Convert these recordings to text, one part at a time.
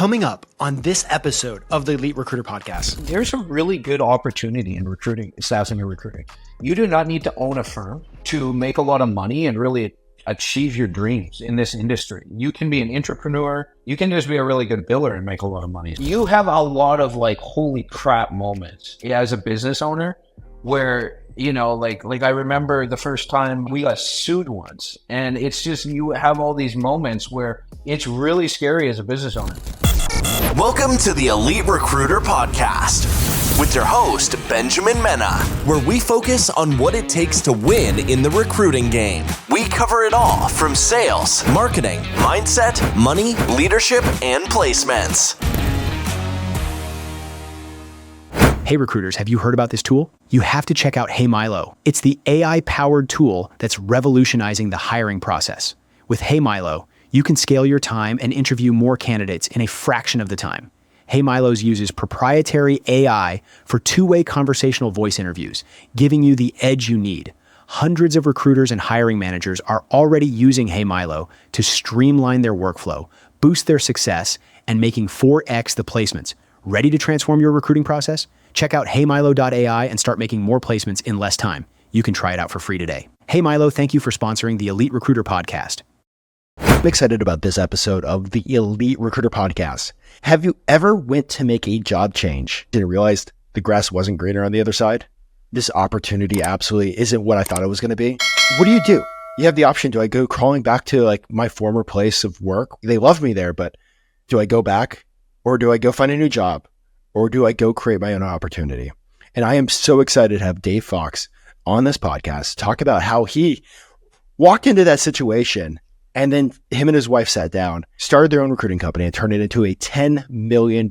Coming up on this episode of the Elite Recruiter Podcast. There's a really good opportunity in recruiting, staffing and recruiting. You do not need to own a firm to make a lot of money and really achieve your dreams in this industry. You can be an entrepreneur. You can just be a really good biller and make a lot of money. You have a lot of like, holy crap moments as a business owner where, you know, like I remember the first time we got sued once, and it's just, you have all these moments where it's really scary as a business owner. Welcome to the Elite Recruiter Podcast with your host, Benjamin Mena, where we focus on what it takes to win in the recruiting game. We cover it all from sales, marketing, mindset, money, leadership, and placements. Hey recruiters, have you heard about this tool? You have to check out HeyMilo. It's the AI-powered tool that's revolutionizing the hiring process. With HeyMilo, you can scale your time and interview more candidates in a fraction of the time. HeyMilo uses proprietary AI for two-way conversational voice interviews, giving you the edge you need. Hundreds of recruiters and hiring managers are already using HeyMilo to streamline their workflow, boost their success, and making 4x the placements. Ready to transform your recruiting process? Check out HeyMilo.ai and start making more placements in less time. You can try it out for free today. HeyMilo, thank you for sponsoring the Elite Recruiter Podcast. I'm excited about this episode of the Elite Recruiter Podcast. Have you ever went to make a job change and realized the grass wasn't greener on the other side? This opportunity absolutely isn't what I thought it was going to be. What do? You have the option. Do I go crawling back to like my former place of work? They loved me there, but do I go back, or do I go find a new job, or do I go create my own opportunity? And I am so excited to have Dave Fox on this podcast talk about how he walked into that situation, and then him and his wife sat down, started their own recruiting company, and turned it into a $10 million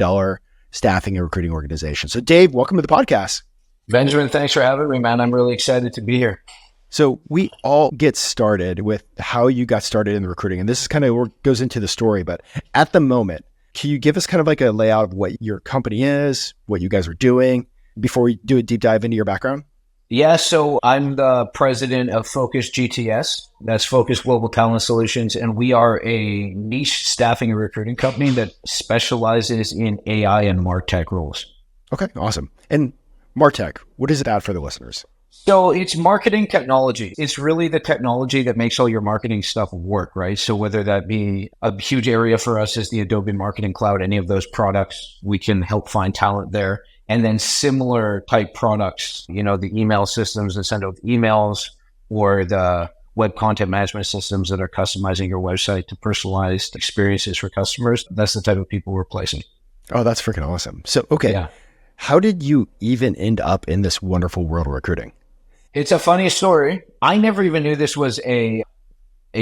staffing and recruiting organization. So Dave, welcome to the podcast. Benjamin, thanks for having me, man. I'm really excited to be here. So we all get started with how you got started in the recruiting. And this is kind of where it goes into the story. But at the moment, can you give us kind of like a layout of what your company is, what you guys are doing, before we do a deep dive into your background? Yeah, so I'm the president of Focus GTS. That's Focus Global Talent Solutions. And we are a niche staffing and recruiting company that specializes in AI and MarTech roles. Okay, awesome. And MarTech, what does it add for the listeners? So it's marketing technology. It's really the technology that makes all your marketing stuff work, right? So whether that be a huge area for us is the Adobe Marketing Cloud, any of those products, we can help find talent there. And then similar type products, you know, the email systems that send out emails, or the web content management systems that are customizing your website to personalized experiences for customers. That's the type of people we're placing. Oh, that's freaking awesome. So, okay. Yeah. How did you even end up in this wonderful world of recruiting? It's a funny story. I never even knew this was a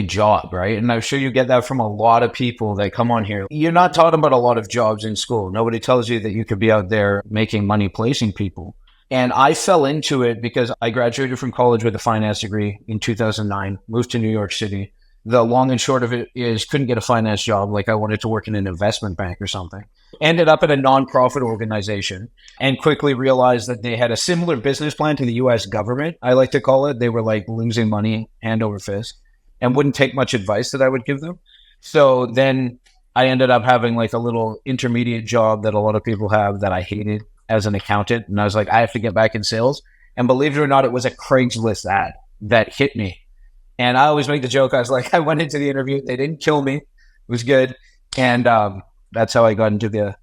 job, right? And I'm sure you get that from a lot of people that come on here. You're not taught about a lot of jobs in school. Nobody tells you that you could be out there making money placing people. And I fell into it because I graduated from college with a finance degree in 2009, moved to New York City. The long and short of it is couldn't get a finance job. Like I wanted to work in an investment bank or something. Ended up at a nonprofit organization and quickly realized that they had a similar business plan to the US government. I like to call it. They were like losing money hand over fist and wouldn't take much advice that I would give them. So then I ended up having like a little intermediate job that a lot of people have that I hated as an accountant. And I was like, I have to get back in sales. And believe it or not, it was a Craigslist ad that hit me. And I always make the joke. I was like, I went into the interview. They didn't kill me. It was good. And that's how I got into the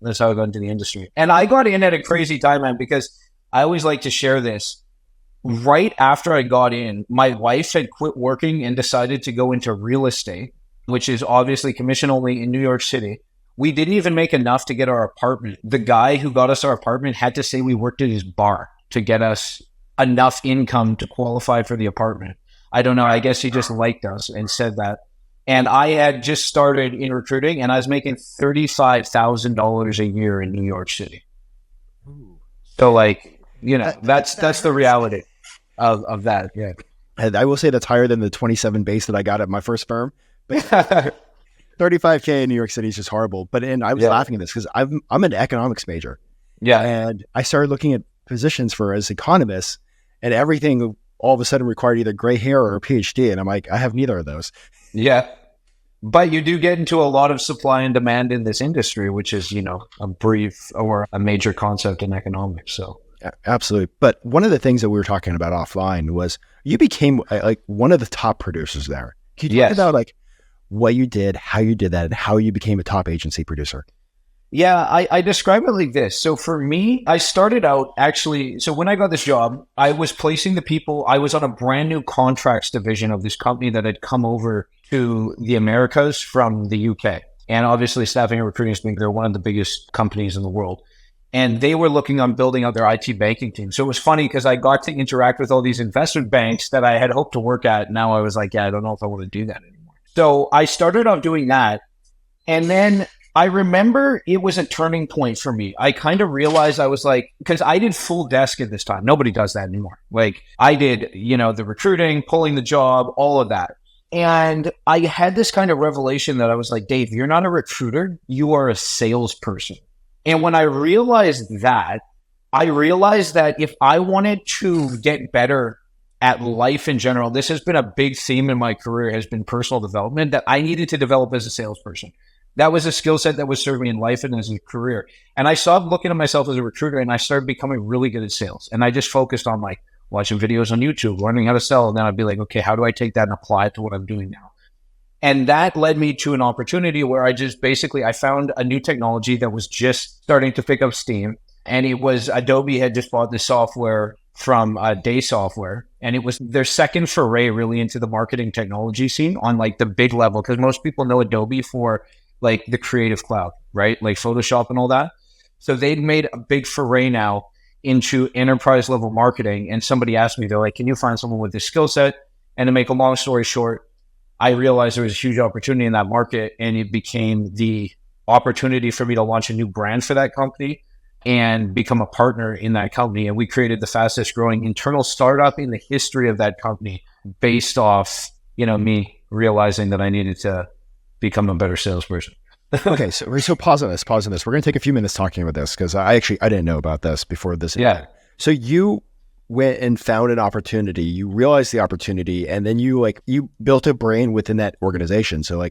industry. And I got in at a crazy time, man, because I always like to share this. Right after I got in, my wife had quit working and decided to go into real estate, which is obviously commission only in New York City. We didn't even make enough to get our apartment. The guy who got us our apartment had to say we worked at his bar to get us enough income to qualify for the apartment. I don't know. I guess he just liked us and said that. And I had just started in recruiting and I was making $35,000 a year in New York City. So like, you know, that's the reality of that. Yeah. And I will say that's higher than the 27 base that I got at my first firm. But 35K in New York City is just horrible. But I was laughing at this because I'm an economics major. Yeah. And I started looking at positions as economists, and everything all of a sudden required either gray hair or a PhD. And I'm like, I have neither of those. Yeah. But you do get into a lot of supply and demand in this industry, which is, a brief or a major concept in economics. So Absolutely. But one of the things that we were talking about offline was you became like one of the top producers there. Can you talk about like what you did, how you did that, and how you became a top agency producer? Yeah, I describe it like this. So for me, I started out actually, so when I got this job, I was placing the people, I was on a brand new contracts division of this company that had come over to the Americas from the UK. And obviously staffing and recruiting is they're one of the biggest companies in the world. And they were looking on building out their IT banking team. So it was funny because I got to interact with all these investment banks that I had hoped to work at. Now I was like, yeah, I don't know if I want to do that anymore. So I started off doing that. And then I remember it was a turning point for me. I kind of realized I was like, because I did full desk at this time. Nobody does that anymore. Like I did, the recruiting, pulling the job, all of that. And I had this kind of revelation that I was like, Dave, you're not a recruiter. You are a salesperson. And when I realized that if I wanted to get better at life in general, this has been a big theme in my career, has been personal development, that I needed to develop as a salesperson. That was a skill set that was serving me in life and as a career. And I stopped looking at myself as a recruiter and I started becoming really good at sales. And I just focused on like watching videos on YouTube, learning how to sell. And then I'd be like, okay, how do I take that and apply it to what I'm doing now? And that led me to an opportunity where I found a new technology that was just starting to pick up steam. And it was Adobe had just bought this software from Day Software. And it was their second foray really into the marketing technology scene on like the big level. Because most people know Adobe for like the Creative Cloud, right? Like Photoshop and all that. So they'd made a big foray now into enterprise level marketing. And somebody asked me, they're like, can you find someone with this skill set? And to make a long story short, I realized there was a huge opportunity in that market, and it became the opportunity for me to launch a new brand for that company and become a partner in that company. And we created the fastest growing internal startup in the history of that company based off, me realizing that I needed to become a better salesperson. Okay. So pause on this. We're going to take a few minutes talking about this because I didn't know about this before this. Yeah. So you went and found an opportunity, you realized the opportunity, and then you built a brand within that organization. So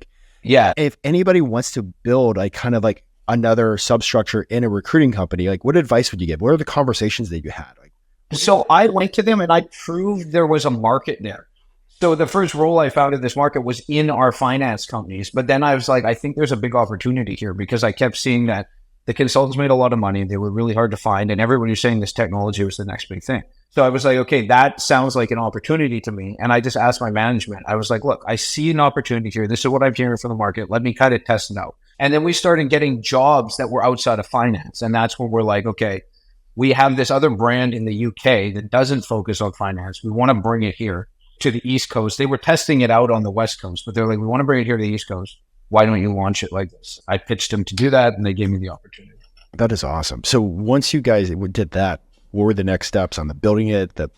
if anybody wants to build kind of like another substructure in a recruiting company, like what advice would you give? What are the conversations that you had? So I went to them and I proved there was a market there. So the first role I found in this market was in our finance companies. But then I was like, I think there's a big opportunity here because I kept seeing that the consultants made a lot of money. They were really hard to find. And everybody was saying this technology was the next big thing. So I was like, okay, that sounds like an opportunity to me. And I just asked my management, I was like, look, I see an opportunity here. This is what I'm hearing from the market. Let me kind of test it out. And then we started getting jobs that were outside of finance. And that's when we're like, okay, we have this other brand in the UK that doesn't focus on finance. We want to bring it here to the East Coast. They were testing it out on the West Coast, but they're like, we want to bring it here to the East Coast. Why don't you launch it like this? I pitched them to do that and they gave me the opportunity. That is awesome. So once you guys did that, what were the next steps on the building it, the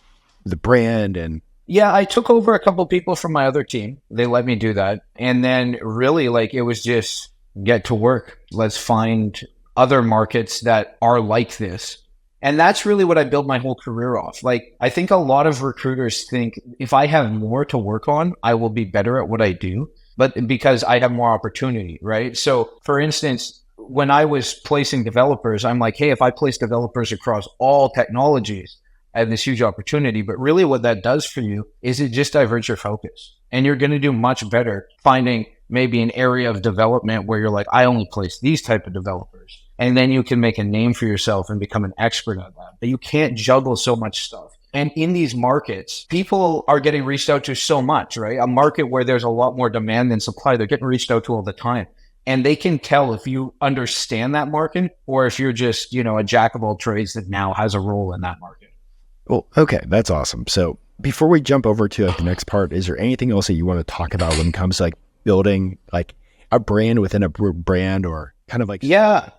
brand? And yeah, I took over a couple of people from my other team. They let me do that. And then really it was just get to work. Let's find other markets that are like this. And that's really what I built my whole career off. I think a lot of recruiters think if I have more to work on, I will be better at what I do, but because I have more opportunity, right? So for instance, when I was placing developers, I'm like, hey, if I place developers across all technologies, I have this huge opportunity. But really what that does for you is it just diverts your focus. And you're going to do much better finding maybe an area of development where you're like, I only place these type of developers. And then you can make a name for yourself and become an expert at that. But you can't juggle so much stuff. And in these markets, people are getting reached out to so much, right? A market where there's a lot more demand than supply, they're getting reached out to all the time. And they can tell if you understand that market or if you're just, a jack of all trades that now has a role in that market. Well, okay, that's awesome. So before we jump over to the next part, is there anything else that you want to talk about when it comes to building a brand within a brand or kind of Yeah,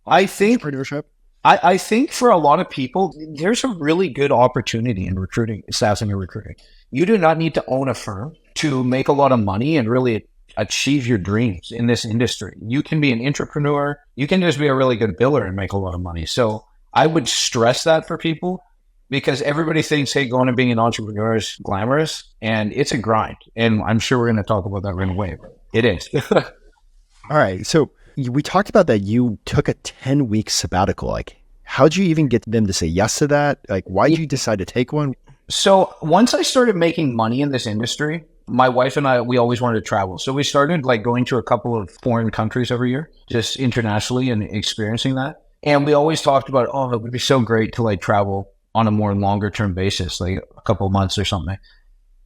I think entrepreneurship? I think for a lot of people, there's a really good opportunity in recruiting, staffing and recruiting. You do not need to own a firm to make a lot of money and really achieve your dreams in this industry. You can be an entrepreneur. You can just be a really good biller and make a lot of money. So I would stress that for people because everybody thinks, hey, going and being an entrepreneur is glamorous and it's a grind. And I'm sure we're going to talk about that right away. It is. All right. So we talked about that you took a 10-week sabbatical. Like, how'd you even get them to say yes to that? Like, why did you decide to take one? So once I started making money in this industry, my wife and I, we always wanted to travel. So we started like going to a couple of foreign countries every year, just internationally and experiencing that. And we always talked about, oh, it would be so great to like travel on a more longer term basis, like a couple of months or something.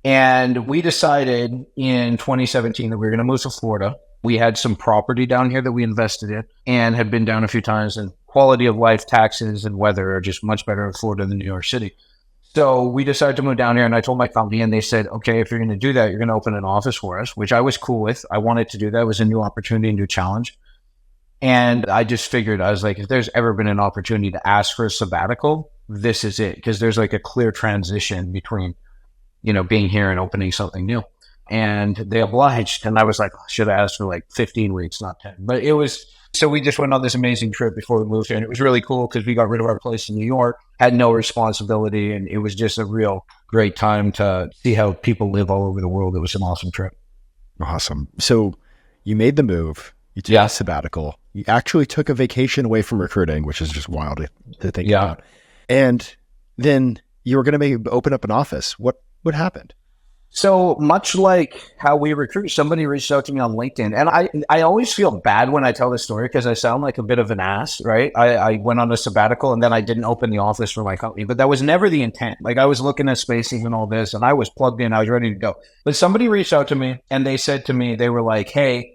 And we decided in 2017 that we were going to move to Florida. We had some property down here that we invested in and had been down a few times, and quality of life, taxes, and weather are just much better in Florida than New York City. So we decided to move down here, and I told my company, and they said, okay, if you're going to do that, you're going to open an office for us, which I was cool with. I wanted to do that. It was a new opportunity, a new challenge. And I just figured, I was like, if there's ever been an opportunity to ask for a sabbatical, this is it. Because there's like a clear transition between, being here and opening something new. And they obliged. And I was like, I should have asked for like 15 weeks, not 10. But it was, so we just went on this amazing trip before we moved here. And it was really cool because we got rid of our place in New York, had no responsibility. And it was just a real great time to see how people live all over the world. It was an awesome trip. Awesome. So you made the move. You took a sabbatical. You actually took a vacation away from recruiting, which is just wild to think about. And then you were going to open up an office. What happened? So much like how we recruit, somebody reached out to me on LinkedIn. And I always feel bad when I tell this story because I sound like a bit of an ass, right? I went on a sabbatical and then I didn't open the office for my company, but that was never the intent. Like I was looking at spacing and all this and I was plugged in, I was ready to go. But somebody reached out to me and they said to me, they were like, hey,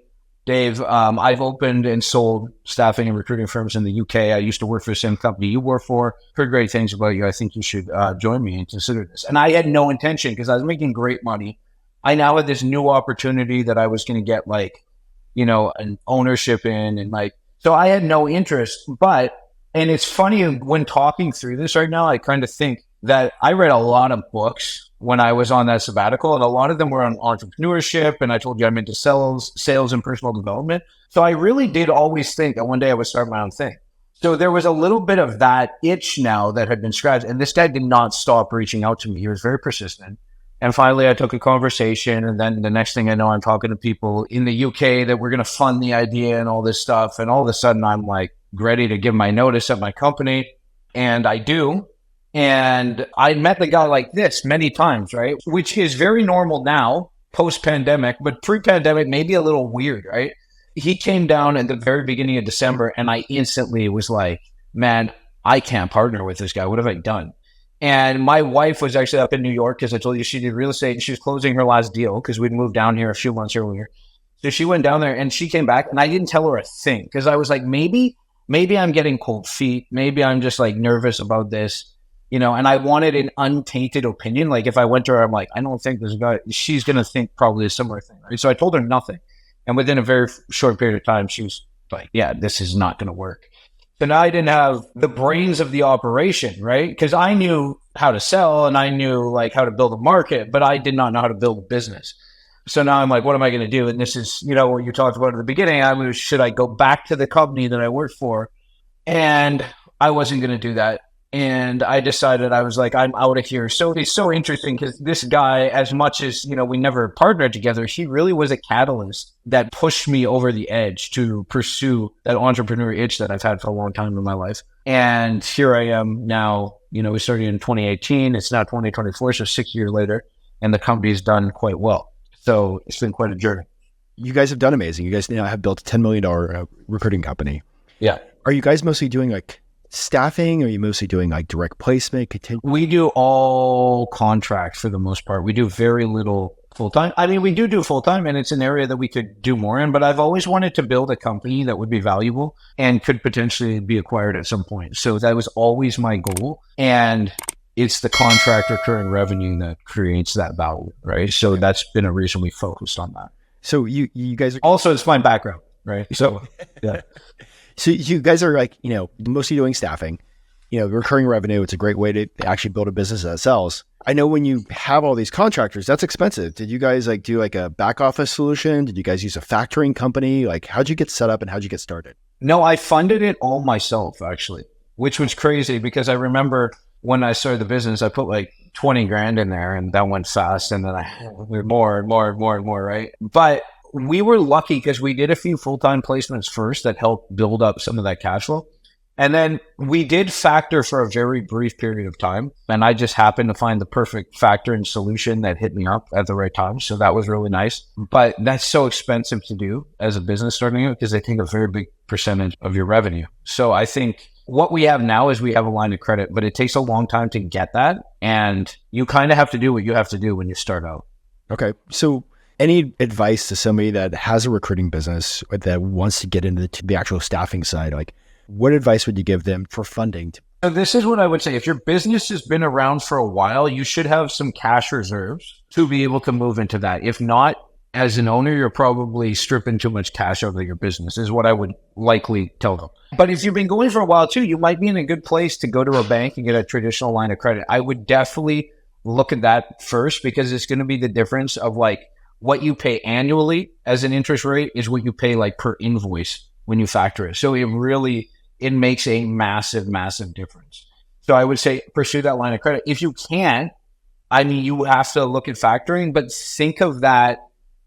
Dave, I've opened and sold staffing and recruiting firms in the UK. I used to work for the same company you work for. Heard great things about you. I think you should join me and consider this. And I had no intention because I was making great money. I now had this new opportunity that I was going to get an ownership in and so I had no interest. And it's funny when talking through this right now, I kind of think that I read a lot of books when I was on that sabbatical, and a lot of them were on entrepreneurship. And I told you I'm into sales and personal development. So I really did always think that one day I would start my own thing. So there was a little bit of that itch now that had been scratched. And this guy did not stop reaching out to me. He was very persistent. And finally, I took a conversation. And then the next thing I know, I'm talking to people in the UK that we're going to fund the idea and all this stuff. And all of a sudden, I'm like ready to give my notice at my company. And I do. And I met the guy like this many times, right? Which is very normal now, post-pandemic, but pre-pandemic, maybe a little weird, right? He came down at the very beginning of December and I instantly was like, man, I can't partner with this guy. What have I done? And my wife was actually up in New York because I told you she did real estate and she was closing her last deal because we'd moved down here a few months earlier. So she went down there and she came back and I didn't tell her a thing because I was like, maybe I'm getting cold feet. Maybe I'm just like nervous about this. And I wanted an untainted opinion. Like if I went to her, I'm like, I don't think this guy, she's going to think probably a similar thing. Right? So I told her nothing. And within a very short period of time, she was like, yeah, this is not going to work. So now I didn't have the brains of the operation, right? Because I knew how to sell and I knew like how to build a market, but I did not know how to build a business. So now I'm like, what am I going to do? And this is, what you talked about at the beginning. Should I go back to the company that I worked for? And I wasn't going to do that. And I decided, I was like, I'm out of here. So it's so interesting because this guy, as much as, we never partnered together, he really was a catalyst that pushed me over the edge to pursue that entrepreneur itch that I've had for a long time in my life. And here I am now, we started in 2018. It's now 2024, so 6 years later, and the company's done quite well. So it's been quite a journey. You guys have done amazing. You guys now have built a $10 million recruiting company. Yeah. Are you guys mostly doing staffing? Or are you mostly doing direct placement? We do all contracts for the most part. We do very little full-time. I mean, we do full-time and it's an area that we could do more in, but I've always wanted to build a company that would be valuable and could potentially be acquired at some point. So that was always my goal. And it's the contract recurring revenue that creates that value, right? So that's been a reason we focused on that. So you guys are also, it's my background, right? So yeah. So you guys are mostly doing staffing, recurring revenue. It's a great way to actually build a business that sells. I know when you have all these contractors, that's expensive. Did you guys do a back office solution? Did you guys use a factoring company? How'd you get set up and how'd you get started? No, I funded it all myself actually, which was crazy because I remember when I started the business, I put like 20 grand in there and that went fast. And then we're more and more, right? But we were lucky because we did a few full-time placements first that helped build up some of that cash flow. And then we did factor for a very brief period of time. And I just happened to find the perfect factoring solution that hit me up at the right time. So that was really nice. But that's so expensive to do as a business starting out because they take a very big percentage of your revenue. So I think what we have now is we have a line of credit, but it takes a long time to get that. And you kind of have to do what you have to do when you start out. Okay. So any advice to somebody that has a recruiting business that wants to get into the actual staffing side? Like, what advice would you give them for funding? So this is what I would say. If your business has been around for a while, you should have some cash reserves to be able to move into that. If not, as an owner, you're probably stripping too much cash out of your business, is what I would likely tell them. But if you've been going for a while too, you might be in a good place to go to a bank and get a traditional line of credit. I would definitely look at that first because it's going to be the difference of like what you pay annually as an interest rate is what you pay like per invoice when you factor it. So it makes a massive, massive difference. So I would say pursue that line of credit. If you can't, I mean, you have to look at factoring, but think of that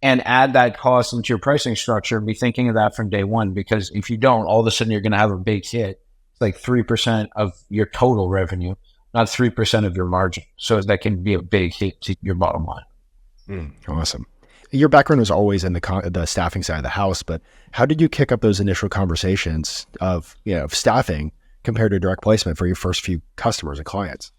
and add that cost into your pricing structure and be thinking of that from day one, because if you don't, all of a sudden you're going to have a big hit. It's like 3% of your total revenue, not 3% of your margin. So that can be a big hit to your bottom line. Awesome. Your background was always in the staffing side of the house, but how did you kick up those initial conversations of staffing compared to direct placement for your first few customers and clients?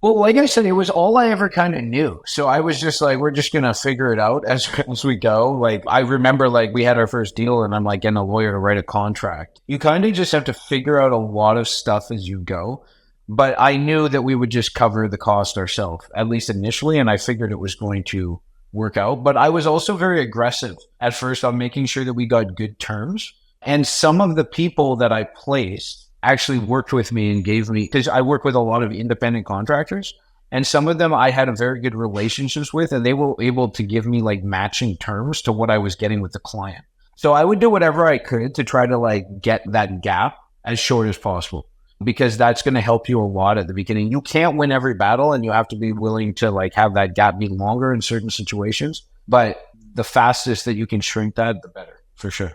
Well, like I said, it was all I ever kind of knew. So I was just like, we're just going to figure it out as we go. Like, I remember like we had our first deal and I'm like getting a lawyer to write a contract. You kind of just have to figure out a lot of stuff as you go. But I knew that we would just cover the cost ourselves, at least initially. And I figured it was going to work out. But I was also very aggressive at first on making sure that we got good terms. And some of the people that I placed actually worked with me and gave me, because I work with a lot of independent contractors, and some of them I had a very good relationships with, and they were able to give me like matching terms to what I was getting with the client. So I would do whatever I could to try to like get that gap as short as possible, because that's going to help you a lot at the beginning. You can't win every battle, and you have to be willing to like have that gap be longer in certain situations. But the fastest that you can shrink that, the better, for sure.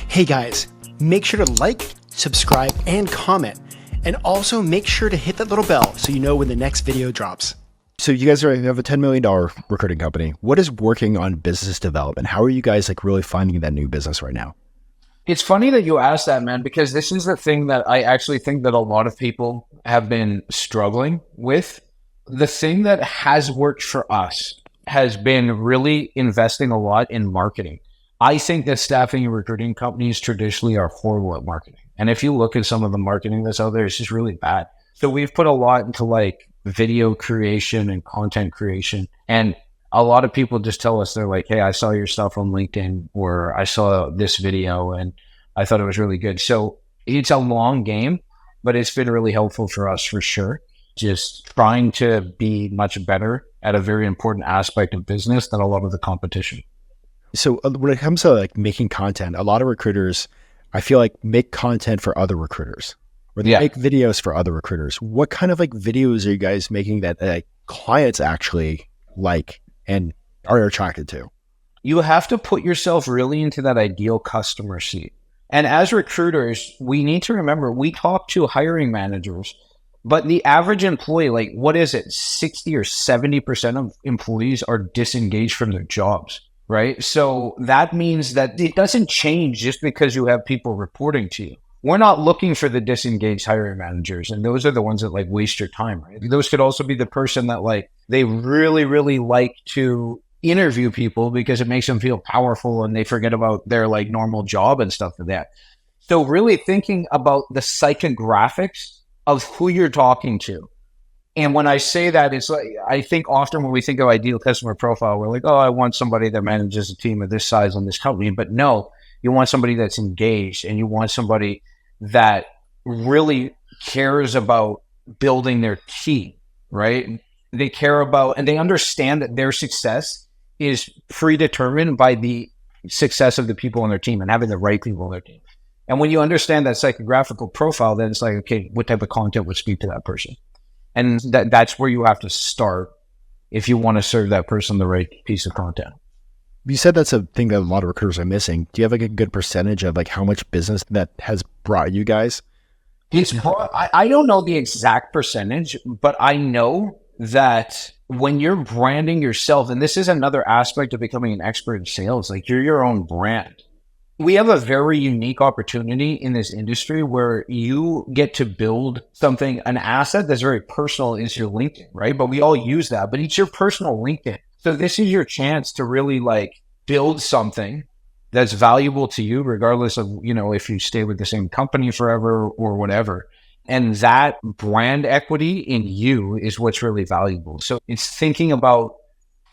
Hey guys, make sure to like, subscribe, and comment. And also make sure to hit that little bell so you know when the next video drops. So you guys have a $10 million recruiting company. What is working on business development? How are you guys like really finding that new business right now? It's funny that you asked that, man, because this is the thing that I actually think that a lot of people have been struggling with. The thing that has worked for us has been really investing a lot in marketing. I think that staffing and recruiting companies traditionally are horrible at marketing. And if you look at some of the marketing that's out there, it's just really bad. So we've put a lot into like video creation and content creation. And a lot of people just tell us, they're like, hey, I saw your stuff on LinkedIn, or I saw this video and I thought it was really good. So it's a long game, but it's been really helpful for us for sure. Just trying to be much better at a very important aspect of business than a lot of the competition. So when it comes to like making content, a lot of recruiters, I feel like, make content for other recruiters, or they make videos for other recruiters. What kind of like videos are you guys making that clients actually like and are attracted to? You have to put yourself really into that ideal customer seat. And as recruiters, we need to remember, we talk to hiring managers, but the average employee, like what is it? 60 or 70% of employees are disengaged from their jobs. Right? So that means that it doesn't change just because you have people reporting to you. We're not looking for the disengaged hiring managers. And those are the ones that like waste your time, right? Those could also be the person that like, they really, really like to interview people because it makes them feel powerful and they forget about their like normal job and stuff like that. So really thinking about the psychographics of who you're talking to. And when I say that, it's like, I think often when we think of ideal customer profile, we're like, oh, I want somebody that manages a team of this size on this company. But no, you want somebody that's engaged, and you want somebody that really cares about building their team, right? They care about, and they understand that their success is predetermined by the success of the people on their team and having the right people on their team. And when you understand that psychographical profile, then it's like, okay, what type of content would speak to that person? And that's where you have to start if you want to serve that person the right piece of content. You said that's a thing that a lot of recruiters are missing. Do you have like a good percentage of like how much business that has brought you guys? I don't know the exact percentage, but I know that when you're branding yourself, and this is another aspect of becoming an expert in sales, like you're your own brand. We have a very unique opportunity in this industry where you get to build something, an asset that's very personal is your LinkedIn, right? But we all use that, but it's your personal LinkedIn. So this is your chance to really like build something that's valuable to you, regardless of, if you stay with the same company forever or whatever. And that brand equity in you is what's really valuable. So it's thinking about,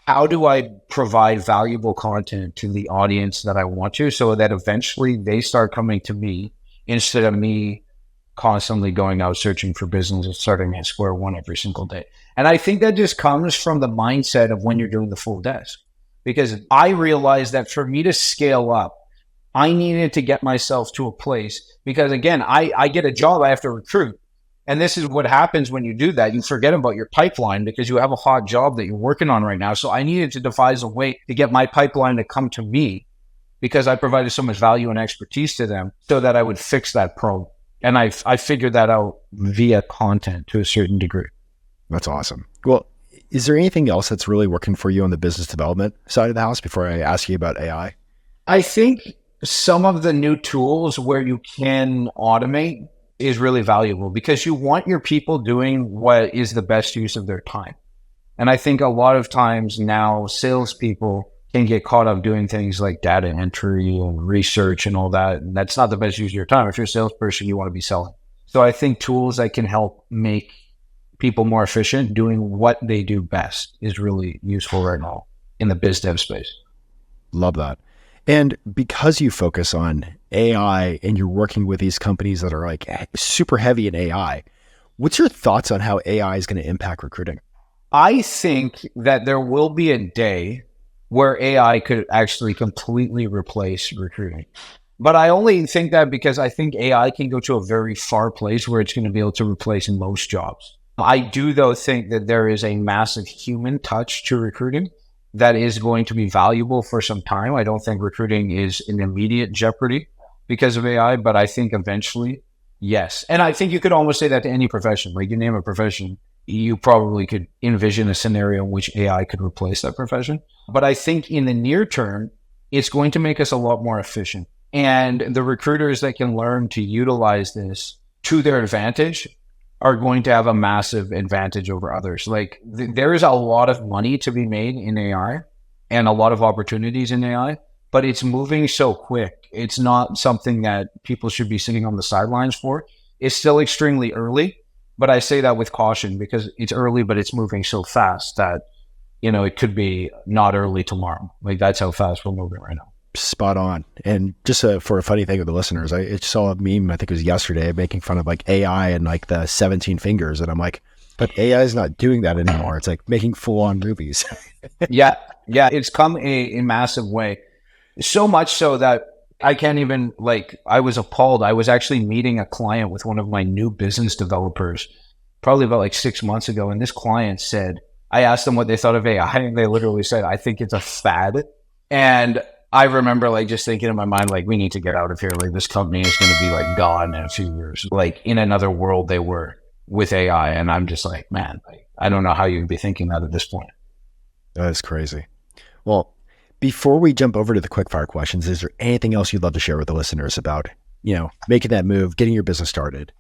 how do I provide valuable content to the audience that I want to, so that eventually they start coming to me instead of me constantly going out searching for business and starting at square one every single day. And I think that just comes from the mindset of when you're doing the full desk. Because I realized that for me to scale up, I needed to get myself to a place, because again, I get a job, I have to recruit. And this is what happens when you do that. You forget about your pipeline because you have a hot job that you're working on right now. So I needed to devise a way to get my pipeline to come to me, because I provided so much value and expertise to them, so that I would fix that problem. And I figured that out via content to a certain degree. That's awesome. Well, is there anything else that's really working for you on the business development side of the house before I ask you about AI? I think some of the new tools where you can automate is really valuable, because you want your people doing what is the best use of their time. And I think a lot of times now salespeople can get caught up doing things like data entry and research and all that. And that's not the best use of your time. If you're a salesperson, you want to be selling. So I think tools that can help make people more efficient doing what they do best is really useful right now in the biz dev space. Love that. And because you focus on AI and you're working with these companies that are like super heavy in AI, what's your thoughts on how AI is going to impact recruiting? I think that there will be a day where AI could actually completely replace recruiting. But I only think that because I think AI can go to a very far place where it's going to be able to replace most jobs. I do, though, think that there is a massive human touch to recruiting that is going to be valuable for some time. I don't think recruiting is in immediate jeopardy because of AI, but I think eventually, yes. And I think you could almost say that to any profession. Like, you name a profession, you probably could envision a scenario in which AI could replace that profession. But I think in the near term, it's going to make us a lot more efficient. And the recruiters that can learn to utilize this to their advantage are going to have a massive advantage over others. Like, there is a lot of money to be made in AI and a lot of opportunities in AI, but it's moving so quick. It's not something that people should be sitting on the sidelines for. It's still extremely early, but I say that with caution because it's early, but it's moving so fast that, it could be not early tomorrow. Like, that's how fast we're moving right now. Spot on. And just for a funny thing with the listeners, I saw a meme, I think it was yesterday, making fun of like AI and like the 17 fingers. And I'm like, but AI is not doing that anymore. It's like making full on movies. Yeah. It's come a massive way. So much so that I can't even, I was appalled. I was actually meeting a client with one of my new business developers probably about 6 months ago. And this client said, I asked them what they thought of AI, and they literally said, I think it's a fad. And I remember just thinking in my mind, we need to get out of here. This company is going to be gone in a few years. In another world they were with AI. And I'm just man, I don't know how you'd be thinking that at this point. That is crazy. Well, before we jump over to the quickfire questions, is there anything else you'd love to share with the listeners about, making that move, getting your business started?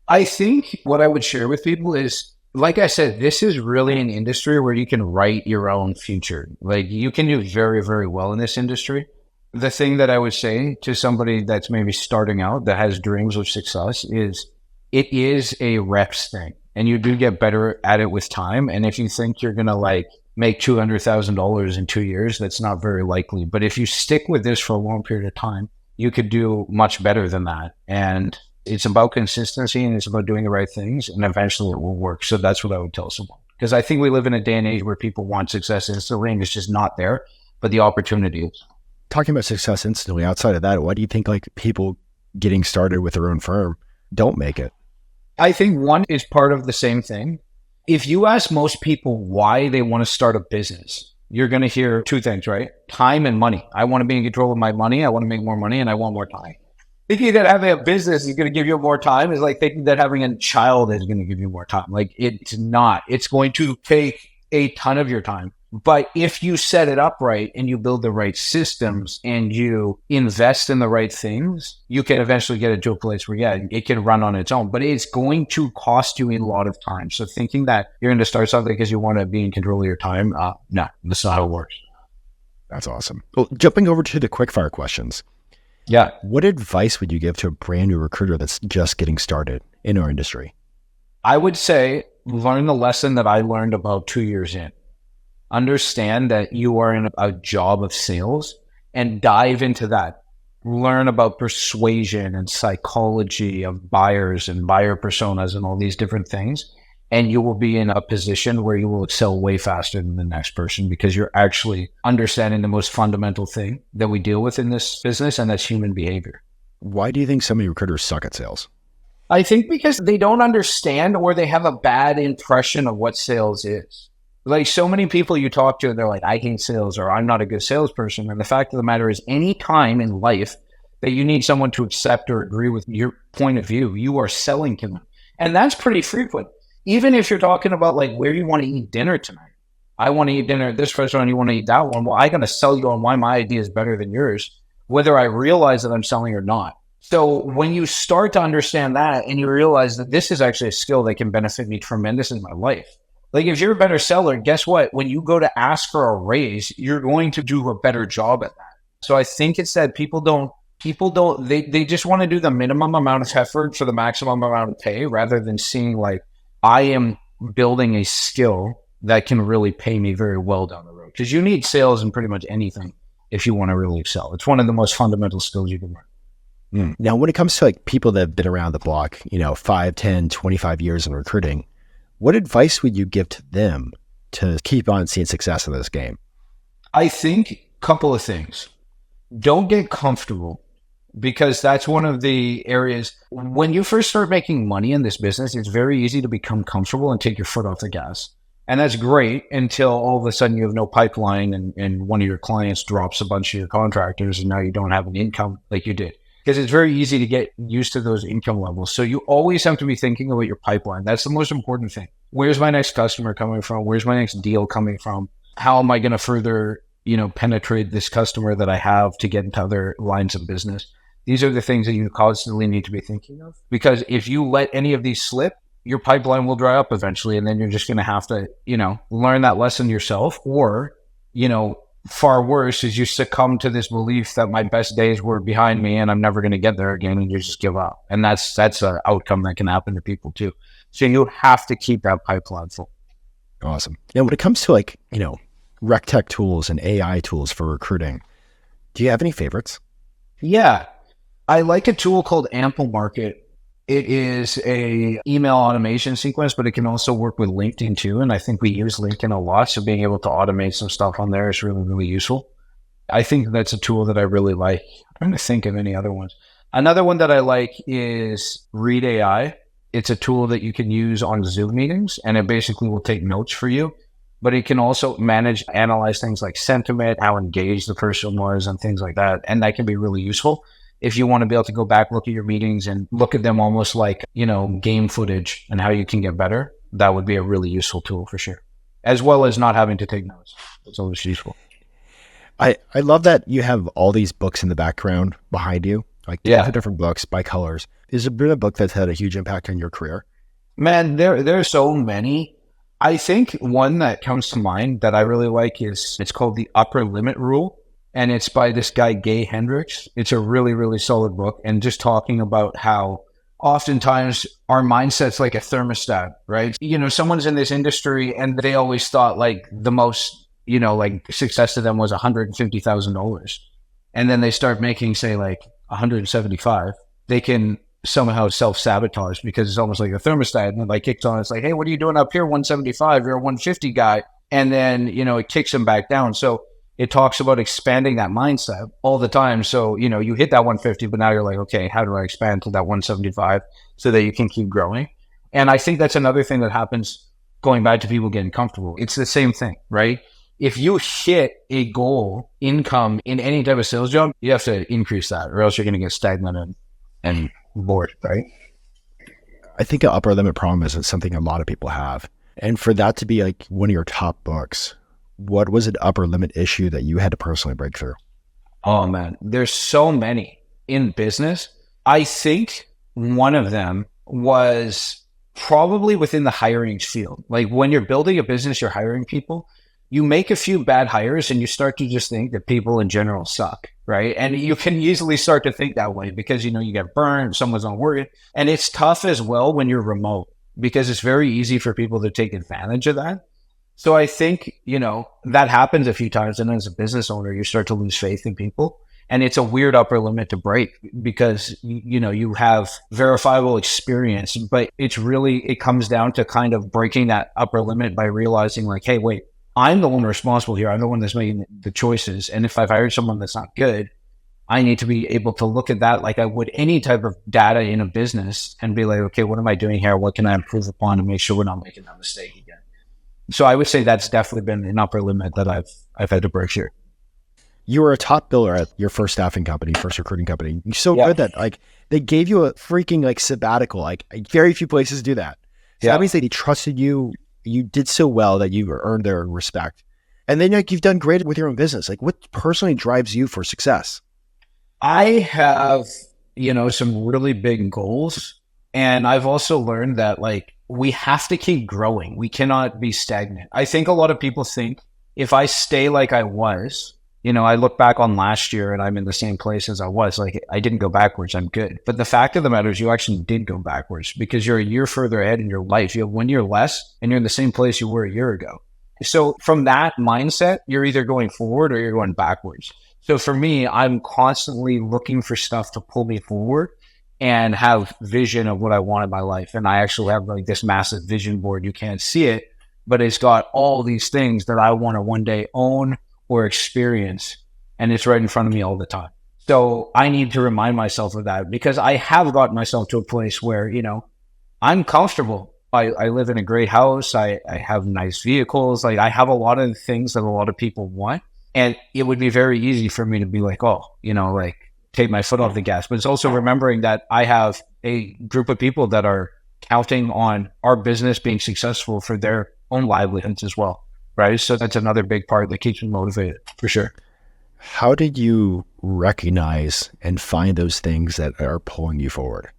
I think what I would share with people is, like I said, this is really an industry where you can write your own future. You can do very, very well in this industry. The thing that I would say to somebody that's maybe starting out that has dreams of success is it is a reps thing, and you do get better at it with time. And if you think you're going to make $200,000 in 2 years, that's not very likely. But if you stick with this for a long period of time, you could do much better than that. And it's about consistency, and it's about doing the right things, and eventually it will work. So that's what I would tell someone. Because I think we live in a day and age where people want success instantly, and it's just not there, but the opportunity is. Talking about success instantly, outside of that, why do you think people getting started with their own firm don't make it? I think one is part of the same thing. If you ask most people why they want to start a business, you're going to hear two things, right? Time and money. I want to be in control of my money. I want to make more money, and I want more time. Thinking that having a business is going to give you more time is like thinking that having a child is going to give you more time. Like, it's not. It's going to take a ton of your time. But if you set it up right and you build the right systems and you invest in the right things, you can eventually get it to a place where, yeah, it can run on its own. But it's going to cost you a lot of time. So thinking that you're going to start something because you want to be in control of your time, no, that's not how it works. That's awesome. Well, jumping over to the quickfire questions. Yeah. What advice would you give to a brand new recruiter that's just getting started in our industry? I would say learn the lesson that I learned about 2 years in. Understand that you are in a job of sales and dive into that. Learn about persuasion and psychology of buyers and buyer personas and all these different things. And you will be in a position where you will excel way faster than the next person because you're actually understanding the most fundamental thing that we deal with in this business, and that's human behavior. Why do you think so many recruiters suck at sales? I think because they don't understand, or they have a bad impression of what sales is. Like, so many people you talk to, they're like, I hate sales, or I'm not a good salesperson. And the fact of the matter is, any time in life that you need someone to accept or agree with your point of view, you are selling to them. And that's pretty frequent. Even if you're talking about like, where you want to eat dinner tonight. I want to eat dinner at this restaurant, you want to eat that one. Well, I'm going to sell you on why my idea is better than yours, whether I realize that I'm selling or not. So when you start to understand that and you realize that this is actually a skill that can benefit me tremendously in my life. Like, if you're a better seller, guess what? When you go to ask for a raise, you're going to do a better job at that. So I think it's that they just want to do the minimum amount of effort for the maximum amount of pay, rather than seeing like, I am building a skill that can really pay me very well down the road. Because you need sales in pretty much anything if you want to really excel. It's one of the most fundamental skills you can learn. Now, when it comes to like people that have been around the block, 5, 10, 25 years in recruiting, what advice would you give to them to keep on seeing success in this game? I think a couple of things. Don't get comfortable, because that's one of the areas when you first start making money in this business, it's very easy to become comfortable and take your foot off the gas. And that's great until all of a sudden you have no pipeline and one of your clients drops a bunch of your contractors and now you don't have an income like you did. Because it's very easy to get used to those income levels. So you always have to be thinking about your pipeline. That's the most important thing. Where's my next customer coming from? Where's my next deal coming from? How am I going to further, penetrate this customer that I have to get into other lines of business? These are the things that you constantly need to be thinking of. Because if you let any of these slip, your pipeline will dry up eventually. And then you're just going to have to, learn that lesson yourself, or, far worse is you succumb to this belief that my best days were behind me and I'm never going to get there again, and you just give up. And that's an outcome that can happen to people too. So you have to keep that pipeline full. Awesome. Now, when it comes to rec tech tools and AI tools for recruiting, do you have any favorites? Yeah. I like a tool called Ample Market. It is a email automation sequence, but it can also work with LinkedIn too. And I think we use LinkedIn a lot. So being able to automate some stuff on there is really, really useful. I think that's a tool that I really like. I'm trying to think of any other ones. Another one that I like is Read AI. It's a tool that you can use on Zoom meetings, and it basically will take notes for you. But it can also analyze things like sentiment, how engaged the person was, and things like that. And that can be really useful if you want to be able to go back, look at your meetings and look at them almost like, game footage and how you can get better. That would be a really useful tool for sure. As well as not having to take notes. It's always useful. I love that you have all these books in the background behind you, like different books by colors. Is there been a book that's had a huge impact on your career? Man, there's so many. I think one that comes to mind that I really like it's called The Upper Limit Rule. And it's by this guy, Gay Hendricks. It's a really, really solid book. And just talking about how oftentimes our mindset's like a thermostat, right? Someone's in this industry and they always thought like the most, success to them was $150,000. And then they start making, say, like 175. They can somehow self-sabotage because it's almost like a thermostat. And it like kicks on. It's like, hey, what are you doing up here? 175, you're a 150 guy. And then, it kicks them back down. So it talks about expanding that mindset all the time. So, you hit that 150, but now you're like, okay, how do I expand to that 175 so that you can keep growing? And I think that's another thing that happens going back to people getting comfortable. It's the same thing, right? if you hit a goal income in any type of sales job, you have to increase that or else you're going to get stagnant and bored, right? I think an upper limit problem is something a lot of people have. And for that to be like one of your top books, what was an upper limit issue that you had to personally break through? Oh man, there's so many in business. I think one of them was probably within the hiring field. Like when you're building a business, you're hiring people, you make a few bad hires and you start to just think that people in general suck, right? And you can easily start to think that way because, you know, you get burned, someone's not worried. And it's tough as well when you're remote because it's very easy for people to take advantage of that. So I think, you know, that happens a few times. And as a business owner, you start to lose faith in people. And it's a weird upper limit to break because, you know, you have verifiable experience, but it comes down to kind of breaking that upper limit by realizing like, hey, wait, I'm the one responsible here. I'm the one that's making the choices. And if I've hired someone that's not good, I need to be able to look at that like I would any type of data in a business and be like, okay, what am I doing here? What can I improve upon to make sure we're not making that mistake again? So I would say that's definitely been an upper limit that I've had to break here. You were a top biller at your first staffing company, first recruiting company. You're so good that like they gave you a freaking like sabbatical. Like very few places do that. So that means that they trusted you. You did so well that you earned their respect. And then like you've done great with your own business. Like what personally drives you for success? I have, you know, some really big goals. And I've also learned that like we have to keep growing. We cannot be stagnant. I think a lot of people think if I stay like I was, you know, I look back on last year and I'm in the same place as I was. Like I didn't go backwards. I'm good. But the fact of the matter is you actually did go backwards because you're a year further ahead in your life. You have 1 year less and you're in the same place you were a year ago. So from that mindset, you're either going forward or you're going backwards. So for me, I'm constantly looking for stuff to pull me forward and have vision of what I want in my life. And I actually have like this massive vision board. You can't see it, but it's got all these things that I want to one day own or experience. And it's right in front of me all the time. So I need to remind myself of that because I have gotten myself to a place where, you know, I'm comfortable. I live in a great house. I have nice vehicles. Like I have a lot of things that a lot of people want. And it would be very easy for me to be like, oh, you know, like take my foot off the gas. But it's also remembering that I have a group of people that are counting on our business being successful for their own livelihoods as well. Right. So that's another big part that keeps me motivated for sure. How did you recognize and find those things that are pulling you forward?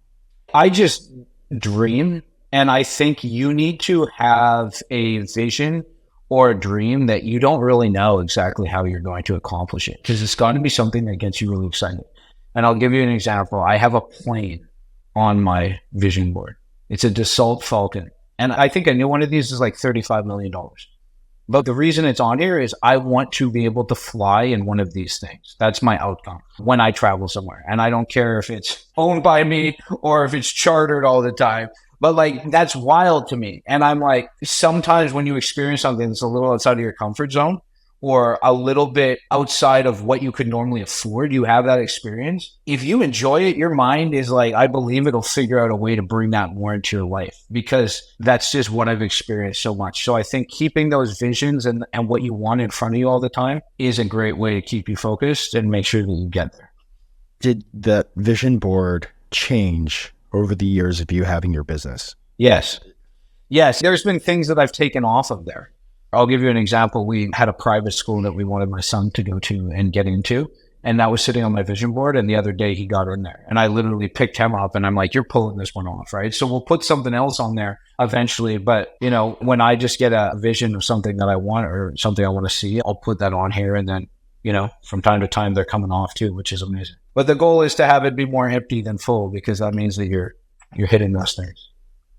I just dream. And I think you need to have a vision or a dream that you don't really know exactly how you're going to accomplish it because it's got to be something that gets you really excited. And I'll give you an example. I have a plane on my vision board. It's a Dassault Falcon. And I think a new one of these is like $35 million. But the reason it's on here is I want to be able to fly in one of these things. That's my outcome when I travel somewhere. And I don't care if it's owned by me or if it's chartered all the time. But like, that's wild to me. And I'm like, sometimes when you experience something that's a little outside of your comfort zone or a little bit outside of what you could normally afford, you have that experience. If you enjoy it, your mind is like, I believe it'll figure out a way to bring that more into your life because that's just what I've experienced so much. So I think keeping those visions and what you want in front of you all the time is a great way to keep you focused and make sure that you get there. Did that vision board change over the years of you having your business? Yes. There's been things that I've taken off of there. I'll give you an example. We had a private school that we wanted my son to go to and get into. And that was sitting on my vision board. And the other day he got in there and I literally picked him up and I'm like, you're pulling this one off, right? So we'll put something else on there eventually. But you know, when I just get a vision of something that I want or something I want to see, I'll put that on here. And then, you know, from time to time they're coming off too, which is amazing. But the goal is to have it be more empty than full because that means that you're hitting those things.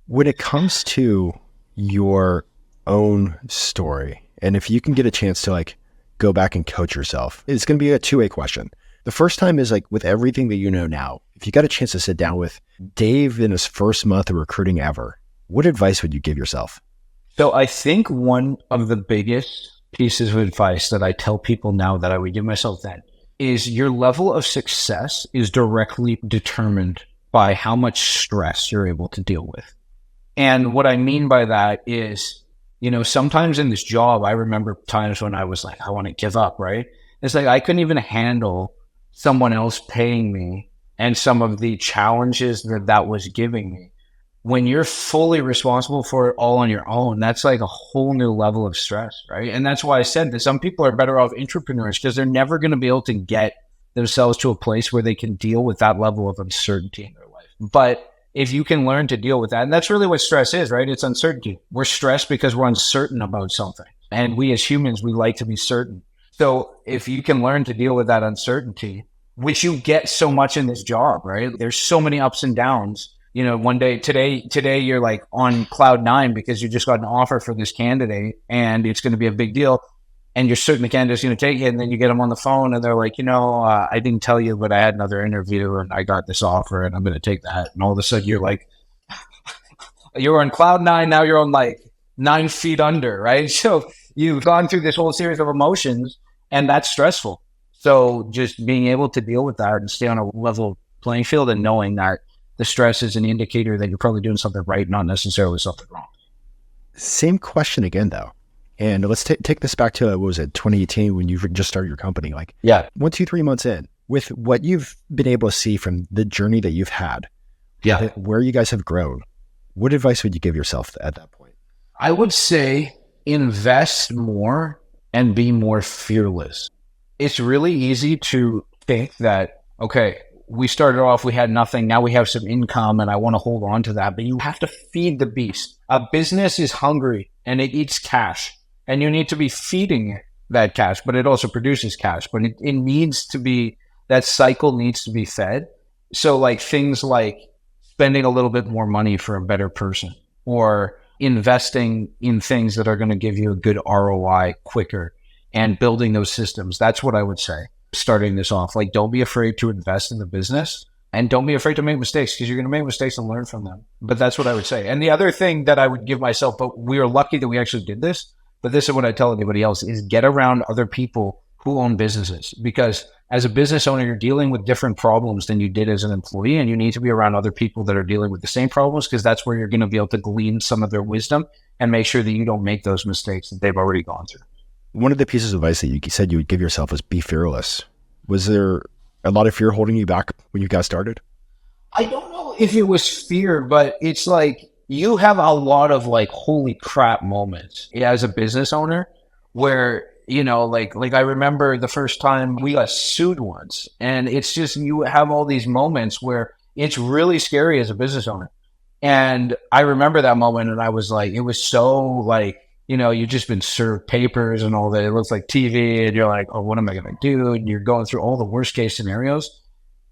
When it comes to your own story, and if you can get a chance to like go back and coach yourself, it's going to be a two-way question. The first time is like with everything that you know now, if you got a chance to sit down with Dave in his first month of recruiting ever, what advice would you give yourself? So I think one of the biggest pieces of advice that I tell people now that I would give myself then is your level of success is directly determined by how much stress you're able to deal with. And what I mean by that is sometimes in this job, I remember times when I was like, I want to give up, right? It's like I couldn't even handle someone else paying me and some of the challenges that was giving me. When you're fully responsible for it all on your own, that's like a whole new level of stress, right? And that's why I said that some people are better off entrepreneurs, because they're never going to be able to get themselves to a place where they can deal with that level of uncertainty in their life. But if you can learn to deal with that, and that's really what stress is, right? It's uncertainty. We're stressed because we're uncertain about something. And we as humans, we like to be certain. So if you can learn to deal with that uncertainty, which you get so much in this job, right? There's so many ups and downs. One day, today you're like on cloud nine because you just got an offer for this candidate and it's going to be a big deal. And you're certain the candidate's going to take it. And then you get them on the phone and they're like, I didn't tell you, but I had another interview and I got this offer and I'm going to take that. And all of a sudden you're like, you're on cloud nine. Now you're on like 9 feet under, right? So you've gone through this whole series of emotions and that's stressful. So just being able to deal with that and stay on a level playing field and knowing that the stress is an indicator that you're probably doing something right, not necessarily something wrong. Same question again, though. And let's take this back to, 2018 when you just started your company? Like, yeah, 1, 2, 3 months in, with what you've been able to see from the journey that you've had, where you guys have grown, what advice would you give yourself at that point? I would say invest more and be more fearless. It's really easy to think that, okay, we started off, we had nothing, now we have some income and I want to hold on to that, but you have to feed the beast. A business is hungry and it eats cash. And you need to be feeding it that cash, but it also produces cash. But it needs to be, that cycle needs to be fed. So like things like spending a little bit more money for a better person or investing in things that are going to give you a good ROI quicker and building those systems. That's what I would say, starting this off. Like, don't be afraid to invest in the business and don't be afraid to make mistakes, because you're going to make mistakes and learn from them. But that's what I would say. And the other thing that I would give myself, but we are lucky that we actually did this, but this is what I tell anybody else, is get around other people who own businesses, because as a business owner, you're dealing with different problems than you did as an employee. And you need to be around other people that are dealing with the same problems, because that's where you're going to be able to glean some of their wisdom and make sure that you don't make those mistakes that they've already gone through. One of the pieces of advice that you said you would give yourself was be fearless. Was there a lot of fear holding you back when you got started? I don't know if it was fear, but it's like you have a lot of like, holy crap moments as a business owner where, like I remember the first time we got sued once, and it's just, you have all these moments where it's really scary as a business owner. And I remember that moment and I was like, it was so like, you've just been served papers and all that. It looks like TV and you're like, oh, what am I going to do? And you're going through all the worst case scenarios.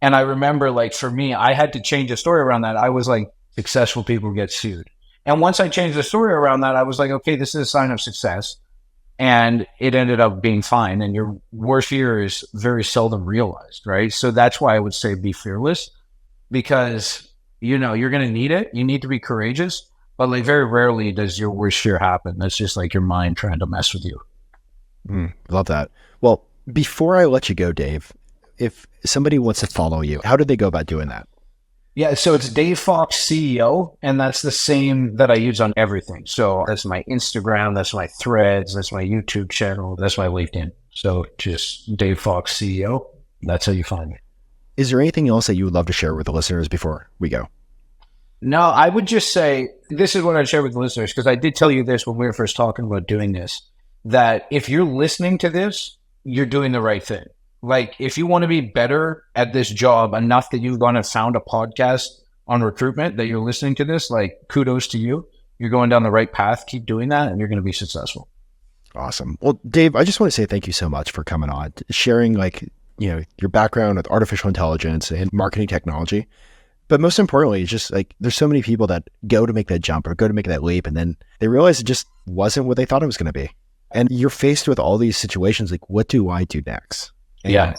And I remember, like, for me, I had to change the story around that. I was like, successful people get sued. And once I changed the story around that, I was like, okay, this is a sign of success. And it ended up being fine. And your worst fear is very seldom realized, right? So that's why I would say be fearless, because, you're going to need it. You need to be courageous. But like very rarely does your worst fear happen. That's just like your mind trying to mess with you. Love that. Well, before I let you go, Dave, if somebody wants to follow you, how do they go about doing that? Yeah, so it's Dave Fox CEO, and that's the same that I use on everything. So that's my Instagram, that's my Threads, that's my YouTube channel, that's my LinkedIn. So just Dave Fox CEO. That's how you find me. Is there anything else that you would love to share with the listeners before we go? No, I would just say, this is what I'd share with the listeners, because I did tell you this when we were first talking about doing this, that if you're listening to this, you're doing the right thing. Like, if you want to be better at this job enough that you've gone and found a podcast on recruitment, that you're listening to this, like, kudos to you. You're going down the right path. Keep doing that, and you're going to be successful. Awesome. Well, Dave, I just want to say thank you so much for coming on, sharing, like, your background with artificial intelligence and marketing technology. But most importantly, it's just like, there's so many people that go to make that jump or go to make that leap, and then they realize it just wasn't what they thought it was going to be. And you're faced with all these situations, like, what do I do next? And yeah.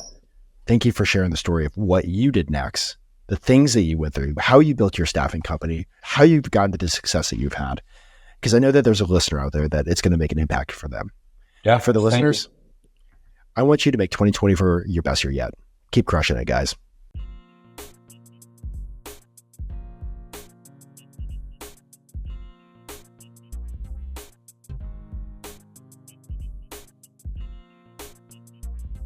Thank you for sharing the story of what you did next, the things that you went through, how you built your staffing company, how you've gotten to the success that you've had. Because I know that there's a listener out there that it's going to make an impact for them. Yeah. For the listeners, I want you to make 2024 your best year yet. Keep crushing it, guys.